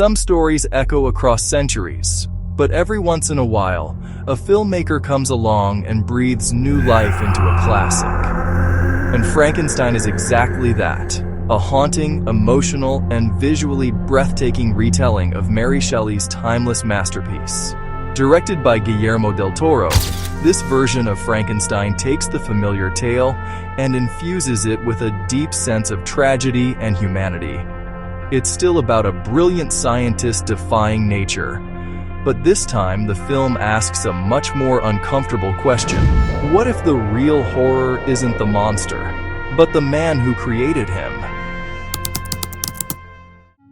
Some stories echo across centuries, but every once in a while, a filmmaker comes along and breathes new life into a classic. And Frankenstein is exactly that. A haunting, emotional, and visually breathtaking retelling of Mary Shelley's timeless masterpiece. Directed by Guillermo del Toro, this version of Frankenstein takes the familiar tale and infuses it with a deep sense of tragedy and humanity. It's still about a brilliant scientist defying nature, but this time the film asks a much more uncomfortable question. What if the real horror isn't the monster, but the man who created him?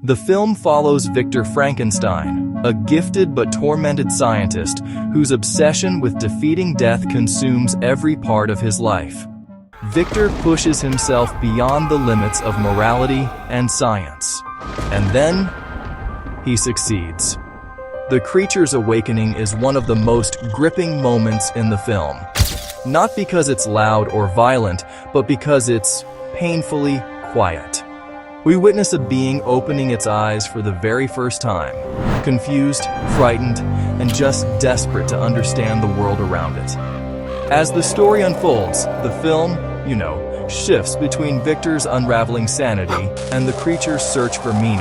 The film follows Victor Frankenstein, a gifted but tormented scientist whose obsession with defeating death consumes every part of his life. Victor pushes himself beyond the limits of morality and science. And then, he succeeds. The creature's awakening is one of the most gripping moments in the film. Not because it's loud or violent, but because it's painfully quiet. We witness a being opening its eyes for the very first time, confused, frightened, and just desperate to understand the world around it. As the story unfolds, the film, shifts between Victor's unraveling sanity and the creature's search for meaning.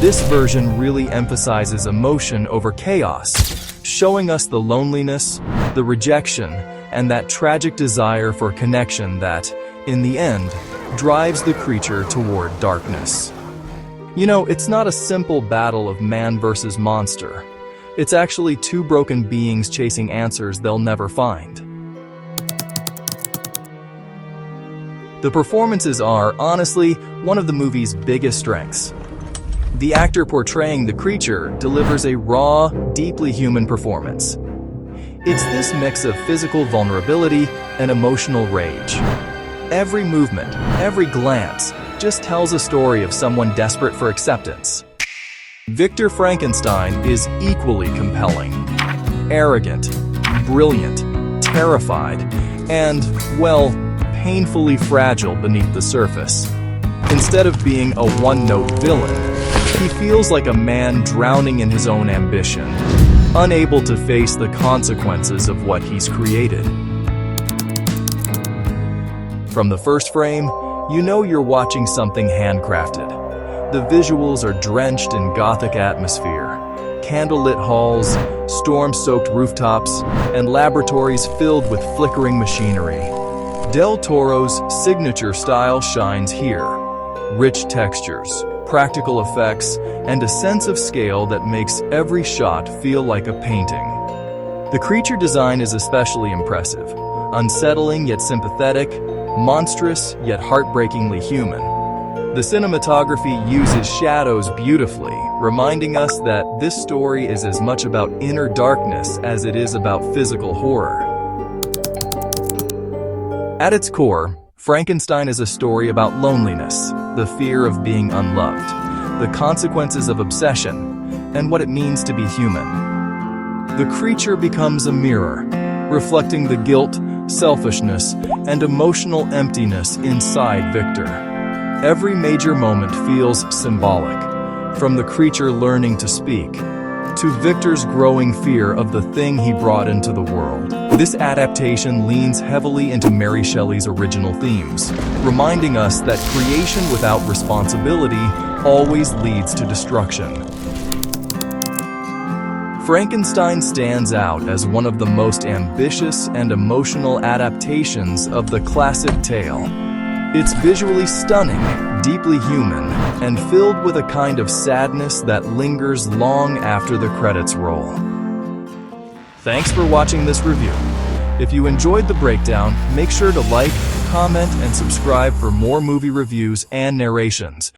This version really emphasizes emotion over chaos, showing us the loneliness, the rejection, and that tragic desire for connection that, in the end, drives the creature toward darkness. It's not a simple battle of man versus monster. It's actually two broken beings chasing answers they'll never find. The performances are, honestly, one of the movie's biggest strengths. The actor portraying the creature delivers a raw, deeply human performance. It's this mix of physical vulnerability and emotional rage. Every movement, every glance, just tells a story of someone desperate for acceptance. Victor Frankenstein is equally compelling. Arrogant, brilliant, terrified, and, painfully fragile beneath the surface. Instead of being a one-note villain, he feels like a man drowning in his own ambition, unable to face the consequences of what he's created. From the first frame, you're watching something handcrafted. The visuals are drenched in Gothic atmosphere, candlelit halls, storm-soaked rooftops, and laboratories filled with flickering machinery. Del Toro's signature style shines here. Rich textures, practical effects, and a sense of scale that makes every shot feel like a painting. The creature design is especially impressive, unsettling yet sympathetic, monstrous yet heartbreakingly human. The cinematography uses shadows beautifully, reminding us that this story is as much about inner darkness as it is about physical horror. At its core, Frankenstein is a story about loneliness, the fear of being unloved, the consequences of obsession, and what it means to be human. The creature becomes a mirror, reflecting the guilt, selfishness, and emotional emptiness inside Victor. Every major moment feels symbolic, from the creature learning to speak, to Victor's growing fear of the thing he brought into the world. This adaptation leans heavily into Mary Shelley's original themes, reminding us that creation without responsibility always leads to destruction. Frankenstein stands out as one of the most ambitious and emotional adaptations of the classic tale. It's visually stunning, deeply human, and filled with a kind of sadness that lingers long after the credits roll. Thanks for watching this review. If you enjoyed the breakdown, make sure to like, comment, and subscribe for more movie reviews and narrations.